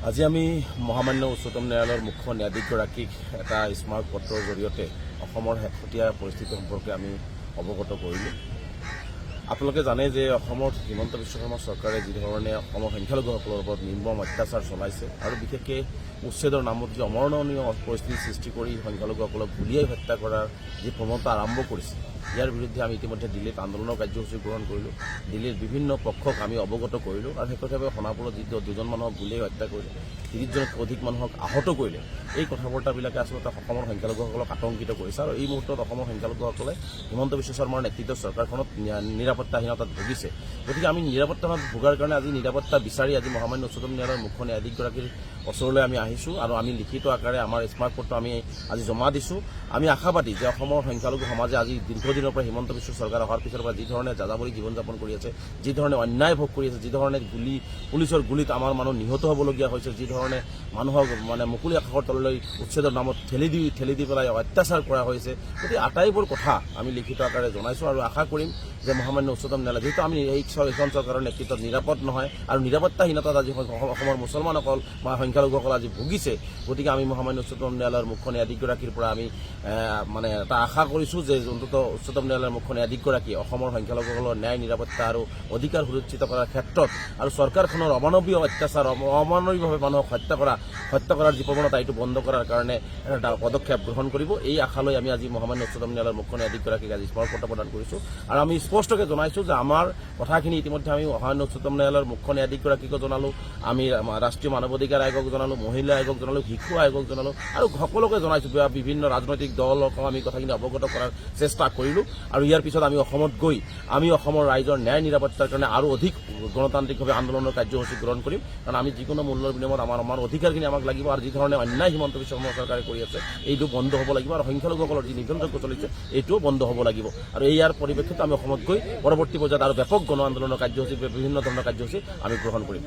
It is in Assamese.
আজি আমি মহামান্য উচ্চতম ন্যায়ালয়ৰ মুখ্য ন্যায়াধীশগৰাকীক এটা স্মাৰক পত্ৰৰ জৰিয়তে অসমৰ শেহতীয়া পৰিস্থিতি সম্পৰ্কে আমি অৱগত কৰিলোঁ। আপোনালোকে জানে যে অসমৰ হিমন্ত বিশ্ব শৰ্মা চৰকাৰে যি ধৰণে অসমৰ সংখ্যালঘুসকলৰ ওপৰত নিৰ্মম অত্যাচাৰ চলাইছে আৰু বিশেষকৈ উচ্ছেদৰ নামত যি অমৰণীয় পৰিস্থিতিৰ সৃষ্টি কৰি সংখ্যালঘুসকলক গুলীয়াই হত্যা কৰাৰ যি প্ৰৱণতা আৰম্ভ কৰিছে, ইয়াৰ বিৰুদ্ধে আমি ইতিমধ্যে দিল্লীত আন্দোলনৰ কাৰ্যসূচী গ্ৰহণ কৰিলোঁ। দিল্লীৰ বিভিন্ন পক্ষক আমি অৱগত কৰিলোঁ আৰু শেহতীয়াভাৱে সোণাপুৰত যিটো 2জন মানুহক গুলীয়াই হত্যা কৰিলে, 30জনতকৈ অধিক মানুহক আহত কৰিলে, এই কথা বাৰ্তাবিলাকে আচলতে অসমৰ সংখ্যালঘুসকলক আতংকিত কৰিছে আৰু এই মুহূৰ্তত অসমৰ সংখ্যালঘুসকলে হিমন্ত বিশ্ব শৰ্মাৰ নেতৃত্বৰ চৰকাৰখনত নিৰাপত্তাহীনতাত ভুগিছে। গতিকে আমি নিৰাপত্তাহীনতাত ভোগাৰ কাৰণে আজি নিৰাপত্তা বিচাৰি আজি মহামান্য উচ্চতম ন্যায়ালয়ৰ মুখ্য ন্যায়াধীশগৰাকীৰ ওচৰলৈ আমি আহিছোঁ আৰু আমি লিখিত আকাৰে আমাৰ স্মাৰকপত্ৰ আমি আজি জমা দিছোঁ। আমি আশাবাদী যে অসমৰ সংখ্যালঘু সমাজে আজি দীৰ্ঘদিনৰ পৰা হিমন্ত বিশ্ব চৰকাৰ অহাৰ পিছৰ পৰা যি ধৰণে যাযাবৰী জীৱন যাপন কৰি আছে, যি ধৰণে অন্যায় ভোগ কৰি আছে, যি ধৰণে পুলিচৰ গুলীত আমাৰ মানুহ নিহত হ'বলগীয়া হৈছে, যি ধৰণে মানুহক মুকলি আকাশৰ তললৈ উচ্ছেদৰ নামত ঠেলি দি পেলাই অত্যাচাৰ কৰা হৈছে, গতিকে আটাইবোৰ কথা আমি লিখিত আকাৰে জনাইছোঁ আৰু আশা কৰিম যে মহামান্য উচ্চতম ন্যায়ালয় যিহেতু আমি এইখন চৰকাৰৰ নেতৃত্বত নিৰাপদ নহয় আৰু নিৰাপত্তাহীনতাত আজি অসমৰ মুছলমানসকল বা সংখ্যালঘুসকল আজি ভুগিছে, গতিকে আমি মহামান্য উচ্চতম ন্যায়ালয়ৰ মুখ্য ন্যায়াধীশগৰাকীৰ পৰা আমি এটা আশা কৰিছোঁ যে অন্ততঃ উচ্চতম ন্যায়ালয়ৰ মুখ্য ন্যায়াধীশগৰাকীয়ে অসমৰ সংখ্যালঘুসকলৰ ন্যায় নিৰাপত্তা আৰু অধিকাৰ সুৰক্ষিত কৰাৰ ক্ষেত্ৰত আৰু চৰকাৰখনৰ অমানৱীয় অত্যাচাৰ অমানৱীয়ভাৱে মানুহক হত্যা কৰাৰ যি প্ৰৱণতা এইটো বন্ধ কৰাৰ কাৰণে এটা পদক্ষেপ গ্ৰহণ কৰিব। এই আশালৈ আমি আজি মহামান্য উচ্চতম ন্যায়ালয়ৰ মুখ্য ন্যায়াধীশগৰাকীক আজি স্মাৰকপত্ৰ প্ৰদান কৰিছোঁ আৰু আমি স্পষ্টকৈ জনাইছোঁ যে আমাৰ কথাখিনি ইতিমধ্যে আমি মহামান্য উচ্চতম ন্যায়ালয়ৰ মুখ্য ন্যায়াধীশগৰাকীকো জনালোঁ, আমি ৰাষ্ট্ৰীয় মানৱ অধিকাৰ আয়োগক জনালোঁ, মহিলা আয়োগক জনালোঁ, শিশু আয়োগক জনালোঁ আৰু সকলোকে জনাইছোঁ। বিভিন্ন ৰাজনৈতিক দলক আমি কথাখিনি অৱগত কৰাৰ চেষ্টা কৰিলোঁ আৰু ইয়াৰ পিছত আমি অসমত গৈ আমি অসমৰ ৰাইজৰ ন্যায় নিৰাপত্তাৰ কাৰণে আৰু অধিক গণতান্ত্ৰিকভাৱে আন্দোলনৰ কাৰ্যসূচী গ্ৰহণ কৰিম, কাৰণ আমি যিকোনো মূল্যৰ বিনিময়ত আমাৰ অধিকাৰখিনি আমাক লাগিব আৰু যি ধৰণে অন্যায় হিমন্ত বিশ্ব শৰ্মা চৰকাৰে কৰি আছে এইটো বন্ধ হ'ব লাগিব আৰু সংখ্যালঘুসকলৰ যি নিৰ্যাতন চলিছে এইটোও বন্ধ হ'ব লাগিব আৰু ইয়াৰ পৰিপ্ৰেক্ষিতত আমি অসমত গৈ পৰৱৰ্তী পৰ্যায়ত আৰু ব্যাপক গণ আন্দোলনৰ কাৰ্যসূচী বিভিন্ন ধৰণৰ কাৰ্যসূচী আমি গ্ৰহণ কৰিম।